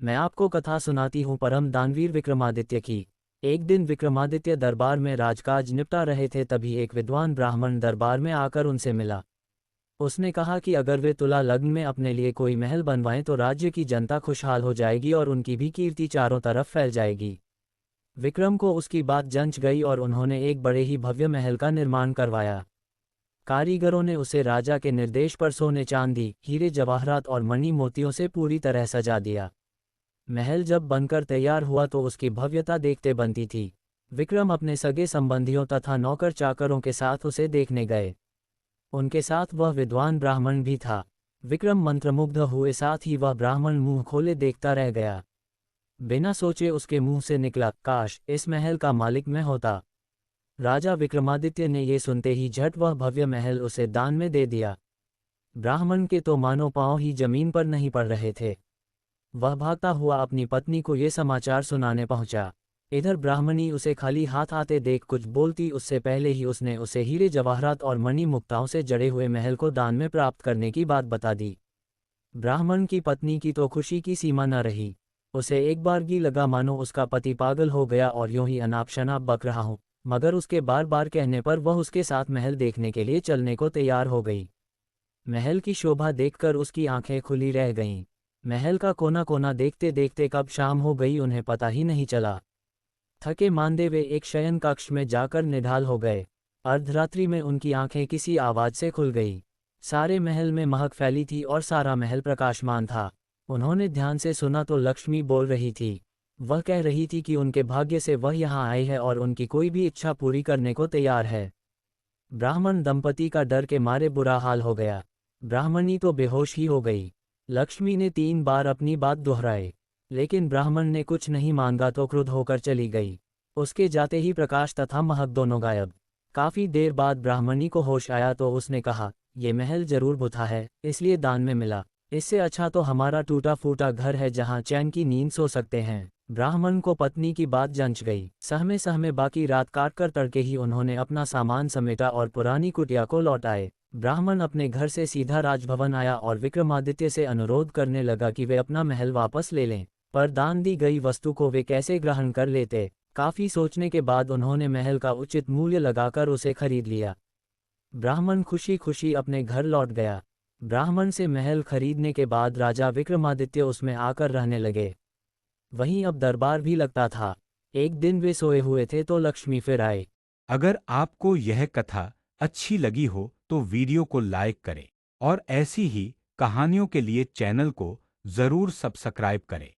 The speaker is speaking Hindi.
मैं आपको कथा सुनाती हूँ परम दानवीर विक्रमादित्य की। एक दिन विक्रमादित्य दरबार में राजकाज निपटा रहे थे, तभी एक विद्वान ब्राह्मण दरबार में आकर उनसे मिला। उसने कहा कि अगर वे तुला लग्न में अपने लिए कोई महल बनवाएं तो राज्य की जनता खुशहाल हो जाएगी और उनकी भी कीर्ति चारों तरफ फैल जाएगी। विक्रम को उसकी बात जंच गई और उन्होंने एक बड़े ही भव्य महल का निर्माण करवाया। कारीगरों ने उसे राजा के निर्देश पर सोने चांदी, हीरे जवाहरात और मणि मोतियों से पूरी तरह सजा दिया। महल जब बनकर तैयार हुआ तो उसकी भव्यता देखते बनती थी। विक्रम अपने सगे संबंधियों तथा नौकर चाकरों के साथ उसे देखने गए। उनके साथ वह विद्वान ब्राह्मण भी था। विक्रम मंत्रमुग्ध हुए, साथ ही वह ब्राह्मण मुंह खोले देखता रह गया। बिना सोचे उसके मुंह से निकला, काश इस महल का मालिक मैं होता। राजा विक्रमादित्य ने ये सुनते ही झट वह भव्य महल उसे दान में दे दिया। ब्राह्मण के तो मानो पांव ही जमीन पर नहीं पड़ रहे थे। वह भागता हुआ अपनी पत्नी को ये समाचार सुनाने पहुंचा। इधर ब्राह्मणी उसे खाली हाथ आते देख कुछ बोलती उससे पहले ही उसने उसे हीरे जवाहरात और मणि मुक्ताओं से जड़े हुए महल को दान में प्राप्त करने की बात बता दी। ब्राह्मण की पत्नी की तो खुशी की सीमा न रही। उसे एक बार भी लगा मानो उसका पति पागल हो गया और यूं ही अनाप शनाप बक रहा हूं, मगर उसके बार बार कहने पर वह उसके साथ महल देखने के लिए चलने को तैयार हो गई। महल की शोभा देखकर उसकी आंखें खुली रह गईं। महल का कोना कोना देखते देखते कब शाम हो गई उन्हें पता ही नहीं चला। थके मांदे वे एक शयन कक्ष में जाकर निढाल हो गए। अर्धरात्रि में उनकी आंखें किसी आवाज से खुल गई। सारे महल में महक फैली थी और सारा महल प्रकाशमान था। उन्होंने ध्यान से सुना तो लक्ष्मी बोल रही थी। वह कह रही थी कि उनके भाग्य से वह यहाँ आई है और उनकी कोई भी इच्छा पूरी करने को तैयार है। ब्राह्मण दंपति का डर के मारे बुरा हाल हो गया। ब्राह्मणी तो बेहोश ही हो गई। लक्ष्मी ने 3 बार अपनी बात दोहराई, लेकिन ब्राह्मण ने कुछ नहीं मांगा तो क्रुद्ध होकर चली गई। उसके जाते ही प्रकाश तथा महक दोनों गायब। काफी देर बाद ब्राह्मणी को होश आया तो उसने कहा, ये महल जरूर भूथा है, इसलिए दान में मिला। इससे अच्छा तो हमारा टूटा फूटा घर है जहाँ चैन की नींद सो सकते हैं। ब्राह्मण को पत्नी की बात जंच गई। सहमे सहमे बाकी रात काटकर तड़के ही उन्होंने अपना सामान समेटा और पुरानी कुटिया को लौटाए। ब्राह्मण अपने घर से सीधा राजभवन आया और विक्रमादित्य से अनुरोध करने लगा कि वे अपना महल वापस ले लें, पर दान दी गई वस्तु को वे कैसे ग्रहण कर लेते। काफी सोचने के बाद उन्होंने महल का उचित मूल्य लगाकर उसे खरीद लिया। ब्राह्मण खुशी खुशी अपने घर लौट गया। ब्राह्मण से महल खरीदने के बाद राजा विक्रमादित्य उसमें आकर रहने लगे। वहीं अब दरबार भी लगता था। एक दिन वे सोए हुए थे तो लक्ष्मी फिर आए। अगर आपको यह कथा अच्छी लगी हो तो वीडियो को लाइक करें और ऐसी ही कहानियों के लिए चैनल को जरूर सब्सक्राइब करें।